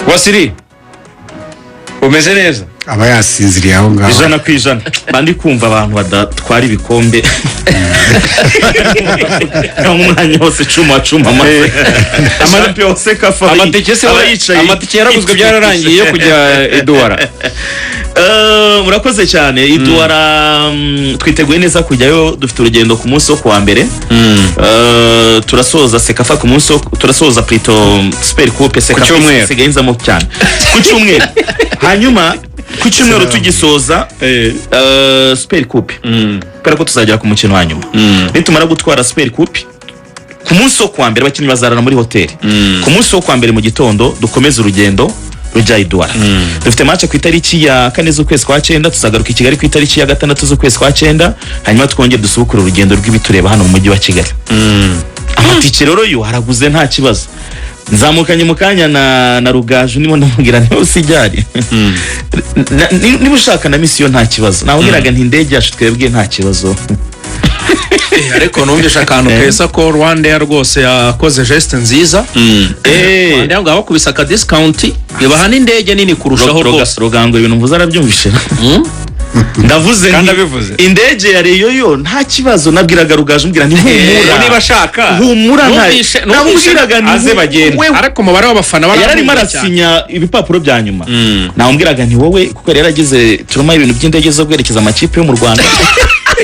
Wasiri umeze neza aba yasinziriye aho ngaho ijana ku ijana bandi kumva abantu badatwara ibikombe umwanya wose cuma amaze amapi yose kafa amatike yaraguzwe byararangiye yo kujya Edouard. Murakoze cyane Edouard, twiteguye neza kujyayo, dufite urugendo ku munsi wo kuwa mbere. Turasoza sekafa ku munsi, turasoza plito super coupe sekafa sigayinzamo cyane ku cyumweru, hanyuma ku cyumweru tugisoza super coupe kubera ko tuzagera ku mukino wa nyuma. Nitumara gutwara super coupe ku munsi wo kuwa mbere abakinnyi bazarana muri hoteli. Ku munsi wo kuwa mbere mu gitondo dukomeza urugendo rujya Edouard. Dufite match ku itariki ya 4 z'ukwezi kwa 9, tuzagaruka i Kigali ku itariki ya 6 z'ukwezi kwa 9, hanyuma twongeye dusubukura urugendo rw'ibitureba hano mu mujyi wa Kigali. Amatike rero yo haraguze nta kibazo. Nzamukanye mukanya na Rugaju nimo ndamubwira nti usijyari. Niba ushaka na mission nta kibazo. Nabwiraga nti indege yacu twebwe nta kibazo. Ariko numvisha akantu kesa ko Rwanda rwose yakoze geste nziza. Rwanda ngabo kubisa ka discount bibaha n'indege nini kurushaho rwose. Rugango ibintu mvuze arabyumvishe. Ndavuze indege ya Reyoyo nta kibazo, nabwiraga Rugaju mbwira nti humura niba shaka humura nabwiraga nti aze bagenda, ariko mubare w'abafana yarari marasinya ibipapuro bya nyuma. Nambwiraga nti wowe kuko yaragize turuma ibintu by'indege zo gwerekeza amakipe yo mu Rwanda,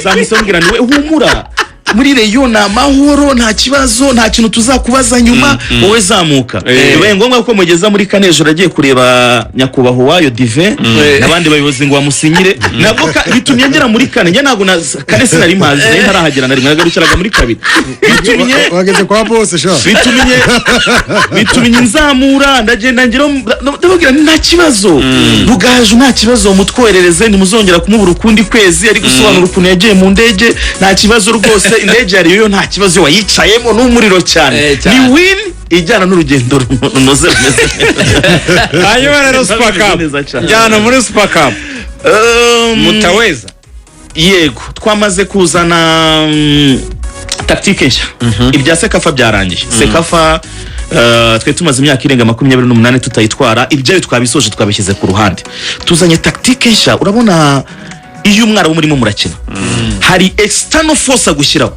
zamusongera ni we humura muri Reyo na mahoro nta kibazo, nta kintu tuzakubaza nyuma, wowe zamuka. Bibaye ngombwa ko mugeza muri Kanejo ragiye kureba nyakubahwa wayo Dive nabandi bayobozi ngo bamusinyire, nabwo bitumye ngera muri Kane, njye ntago na Kane sinari mazi ntarahagera nari nagarukiraga muri kabiri. Bitumye wageze kwa boss sha, bitumye nzamura ndagenda ngiro ndavugira nta kibazo. Rugaju nta kibazo, mutwoherereze nimuzongera kumubura ukundi kwezi, ari gusobanura ukuntu yagiye mu ndege nta kibazo rwose. Indege yari yo nta kibazo wayicayemo n'umuriro cyane, ni win ijyana n'urugendo runoze rumeze. Hanyuma rero Super Cup jyana muri Super Cup mutaweza. Yego twamaze kuzana tactique nshya. Ibya sekafa byarangiye. Sekafa twe tumaze imyaka irenga 28 tutayitwara, ibyo twabisoje twabishyize ku ruhande, tuzanye tactique nshya. Urabona iyo umwara wo murimo murakina hari external force agushyiraho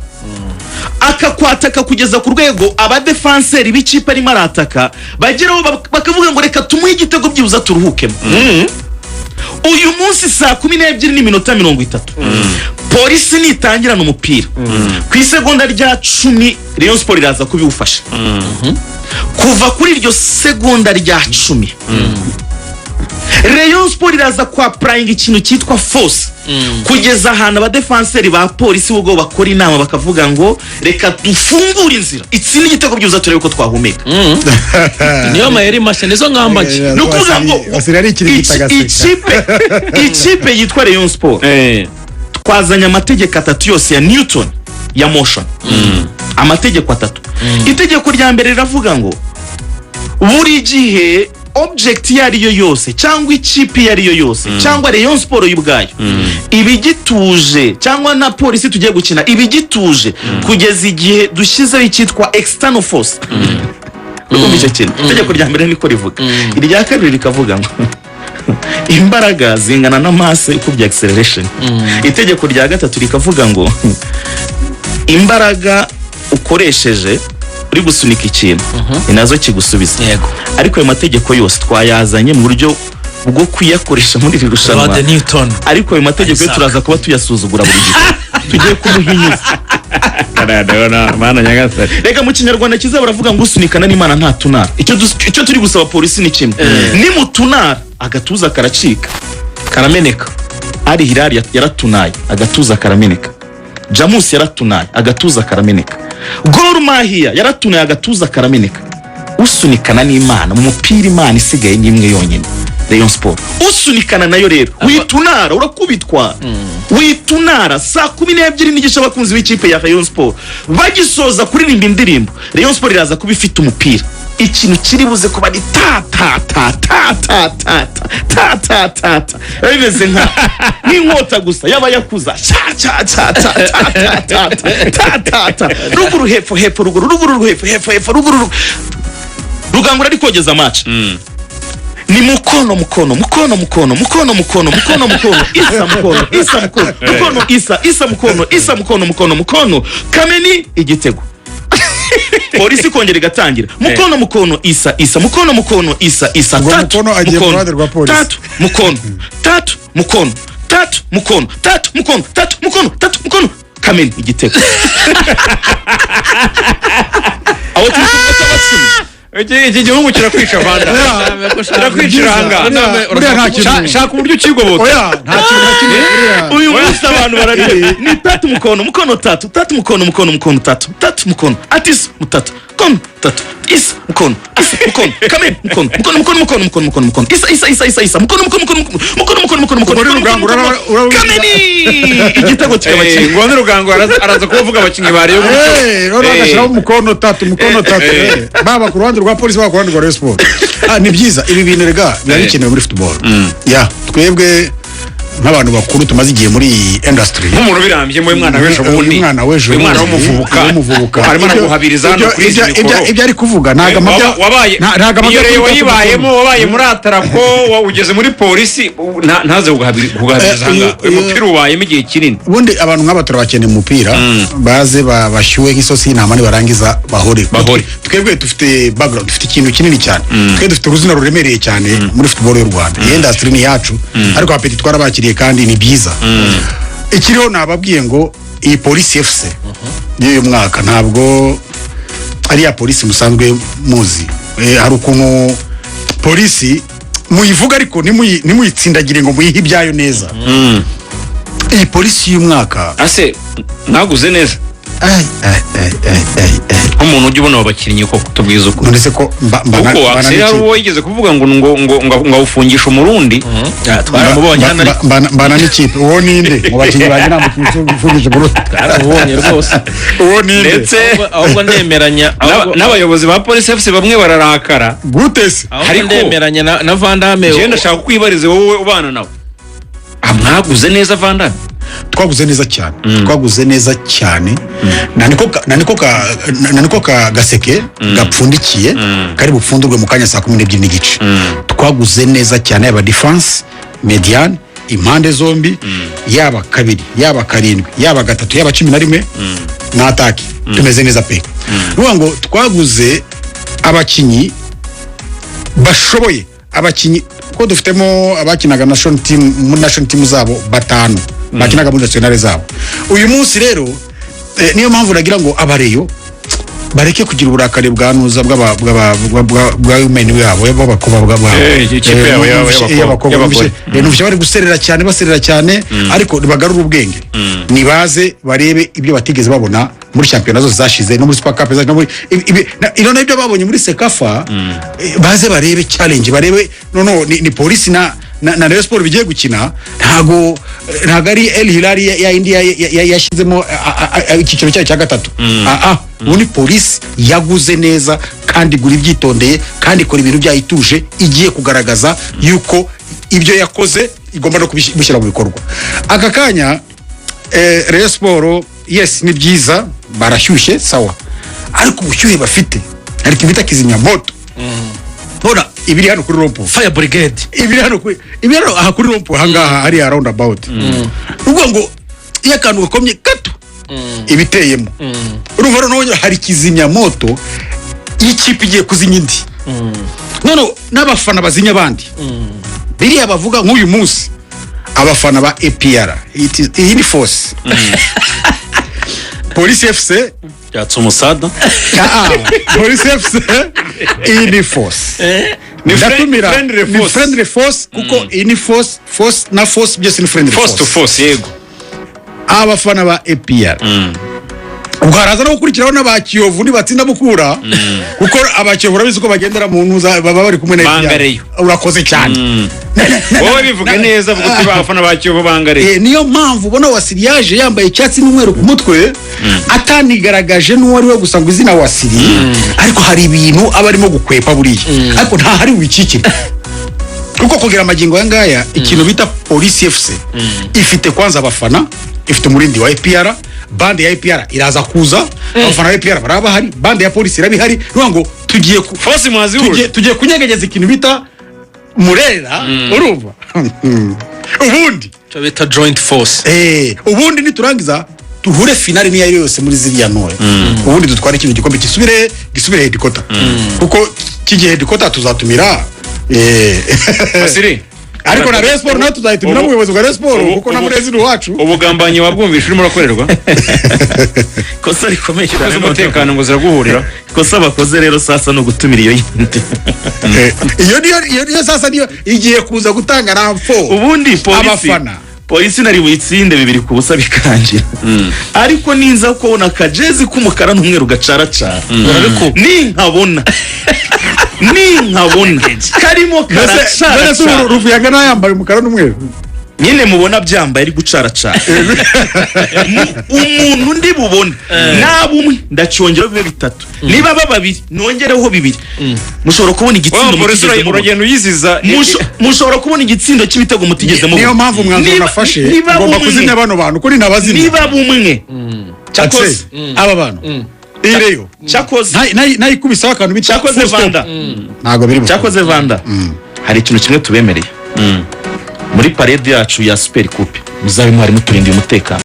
akakwataka kugeza ku rwego aba defenseur b'ikipe ari marataka bageraho bakavuga ngo reka tumuhe igitego byibuza turuhukemo. Uyu munsi saa 12:30 polisi nitangirana umupira ku isegonda rya 10 Rayon Sport iraza kubiwufasha. Kuva kuri iryo segonda rya 10 Rayon Sport iraza kwa praying ikintu cyitwa force kugeza ahantu aba defenseur ba polisi ubwo bakora inama bakavuga ngo reka dufungure inzira itsini igitego byuza turebe ko twahumeka. Niyo mayeri mashe nizo ngambaje no kuvuga ngo ikipe yitwa Rayon Sport twazanya amategeko 3 yose ya Newton ya motion. Amategeko 3. Itegeko rya mbere riravuga ngo buri gihe object yariyo yose cyangwa ikipe yariyo yose cyangwa Rayon Sport y'ubwayo ibigituje cyangwa na polisi tugiye gukina ibigituje kugeza igihe dushizeho icyitwa external force. Icyo kintu itegeko rya mbere niko rivuga. Irya kabiri rikavuga ngo imbaraga zingana na masse ikubye acceleration. Itegeko rya gatatu rikavuga ngo imbaraga ukoresheje uri gusunika ikintu inazo kigusubiza. Yego. Ariko ayo mategeko yose twayazanye mu buryo bwo kuyakoresha muri rirushanwa. Ariko ayo mategeko turaza kuba tuyasuzugura buri gihe. Tugiye kumuhinyuza. Karadona mana nyagasari. Rega mu Kinyarwanda kiza baravuga ngo usunikana n'Imana nta tunara. Icyo turi gusaba polisi ni kimwe. Ni mu tunara agatuza karacika karameneka. Ari Hilali yaratunaye agatuza karameneka. Jamus yaratunaye agatuza karameneka. Gor Mahia yaratunaye agatuza karameneka. Usunikana n'Imana mu mupira Imana isigaye n'imwe yonyine Rayon Sport. Usunikana nayo rero witunara urakubitwa. Witunara saa 12:00 abakunzi b'ikipe ya Rayon Sport bagisoza kuririmba indirimbo Rayon Sport iraza kubifita umupira. Ikintu kiri buze kuba ni ta ta ta ta ta ta ta ta ta ta bimeze nka n'inkota gusa yaba yakuza cha cha cha ta ta ta ta ta ta ruguru hepfo ruguru hepfo ruguru Rugangura ari kogeza match. ni mukono mukono Kameni igitego polisi kongera igatangira mukono isa tatu mukono Kameni igitego aho iki gihugu kirakwica Rwanda kirakwiciranga shaka uburyo ukigobota oya nta kintu na kimwe uyu munsi abantu bararira ni tatu mukono tatu mukono atis mutatu kon tatu is mukono Kameni mukono isa mukono Kameni igitego kikaba kiri ngone rugango araza kuvuga abakinyi bari yo urashiraho mukono tatu baba ku ruhande rwa polisi baba ku ruhande rwa Sport ni byiza ibi bintu rega birabikenewe muri football ya twebwe nk'abantu bakuru tumaze igihe muri industry nk'umuntu birambye mu mwana w'ejo umwana w'umuvubuka harimo naguhabiriza hano kuri izi mikoro ibyo ari kuvuga ntaga mabya iyo wayibayemo wabaye muri atarako ugeze muri polisi ntaze kuguhabiriza hanga umupira ubayemo igihe kinini ubundi abantu nk'abatura bakeneye umupira baze bashyuwe nk'isosi y'intama nibarangiza bahore twebwe dufite background dufite ikintu kinini cyane twebwe dufite uruzina ruremereye cyane muri football y'u Rwanda iyi industry ni yacu ariko apeti twarabakiriye kandi ni byiza ikiriho nababwiye ngo iyi polisi FC y'uyu mwaka ntabwo ari ya polisi musanzwe muzi hari ukuntu polisi muyivuga ariko nimuyitsindagire ngo muyihe ibyayo neza iyi polisi y'uyu mwaka ase naguze neza umuntu ujya ubona abakinnyi ko tubwiza uko ndetse ko uko akse uwo yigeze kuvuga ngo ufungisha umurundi twaramubonye hano mbana n'ikipe uwo ninde mu bakinnyi banjye nta mukinnyi ufungije umurundi twaramubonye rwose uwo ninde ndetse ahubwo ndemeranya n'abayobozi ba polisi FC bamwe bararakara gutese ariko ndemeranya na Vandame genda shaka kwibarize wowe ubana nawe amwaguze neza Vandame twaguze neza cyane naniko ka gaseke gapfundikiye kari bupfundurwe mu kanya saa 12 n'igice twaguze neza cyane aba defense mediane impande zombi yaba kabiri yaba karindwi yaba gatatu yaba 11 na ataki tumeze neza pe ruwa ngo twaguze abakinyi bashoboye abakinyi ko dufitemo abakinaga national team zabo batanu bakinaga muri nationale zabo uyu munsi rero niyo mpamvu nagira ngo abareyo bareke kugira uburakari bwanuza bwa women yabo y'abakobwa ikipe y'abakobwa n'ubyo bari guserera cyane ariko bagarura ubwenge nibaze barebe ibyo batigeze babona muri championnat zose zashize no muri Super Cup no muri irona ibyo babonye muri Sekafa baze barebe challenge barebe ni polisi na Rayon Sport bigiye gukina ntago ari El Hilal ya India yashizemo ikiciro cya gatatu ubundi polisi yaguze neza kandi gura ibyitondeye kandi ikora ibintu byayituje igiye kugaragaza yuko ibyo yakoze igomba no kubishyira mu bikorwa aka kanya Rayon Sport yes ni byiza barashyushye sawa ariko ubushyuhe bafite ariko ibita kizimyamoto Hora ibiri hano kuri rompo fire brigade ibiri hano kuri rompo hangaha ari around about ubwo ngo iyo akantu gakomye gato ibiteyemo urumva none hari kizimyamoto y'ikipe igiye kuzinya indi none n'abafana bazinya abandi biriya bavuga nk'uyu munsi abafana ba APR iyi ni force polisi FC yatsa umusada polisi FC iyi ni force ni friendly force kuko iyi ni force na force byose ni friendly force to force yego abafana ba APR ubwo haraza no gukurikiraho n'abakiyovu nibatsinda mukura kuko abakiyovu urabizi ko bagendera mu ntuza baba bari kumwe na APR urakoze cyane wowe bivuge neza vuga uti abafana bakiyovu bangareye niyo mpamvu ubona Wasiri yaje yambaye icyatsi n'umweru ku mutwe atanigaragaje n'uwo ari we gusa ngo izina Wasiri ariko hari ibintu aba arimo gukwepa buriya ariko nta hari wikikira kuko kugira amagingo yangaya ikintu bita polisi FC ifite kwanza abafana ifite umurindi wa APR bande ya APR iraza kuza abafana ba APR baraba hari bande ya polisi irabihari ruwa ngo tugiye force mwazi tugiye kunyegageza ikintu bita murera urumva ubundi cyo bita joint force ubundi niturangiza tuhure finale niyo ari yose muri ziriya ntore ubundi dutwara ikintu gikombe gisubire headquarter kuko kigiye headquarter tuzatumira Wasiri ariko na Rayon Sport nayo tuzayitumira mu buyobozi bwa Rayon Sport kuko na murezi wacu ubugambanyi wabwumvisha urimo urakorerwa kosa rikomeye cyane umutekano ngo ziraguhurira kosa bakoze rero sasa no gutumira iyo yindi iyo sasa niyo igiye kuza gutanga ramfo ubundi abafana polisi nari buyitsinde 2-0 bikangira ariko ninza kubona kajezi k'umukara n'umweru gacaracara ninkabona karimo karacara ruvuyaga nayambaye umukara n'umweru nyine mubona byambaye ari gucaracara umuntu ndi bubone nabumwe ndacyongeraho bibe 3 niba babiri nongereho 2 mushobora kubona igitsindo mutigeze uragenda uyiziza mushobora kubona igitsindo cy'ibitego mutigeze mu niyo mpamvu mwanzo nafashe ngomba kuzimya bano bantu kuri nabazimya niba bumwe cyakoze aba bantu ireyo cyakoze nayikubisa akantu cyakoze Vanda ntago biri cyakoze Vanda hari ikintu kimwe tubemereye muri parade yacu ya Super Coupe muzabe mwari muturindiye umutekano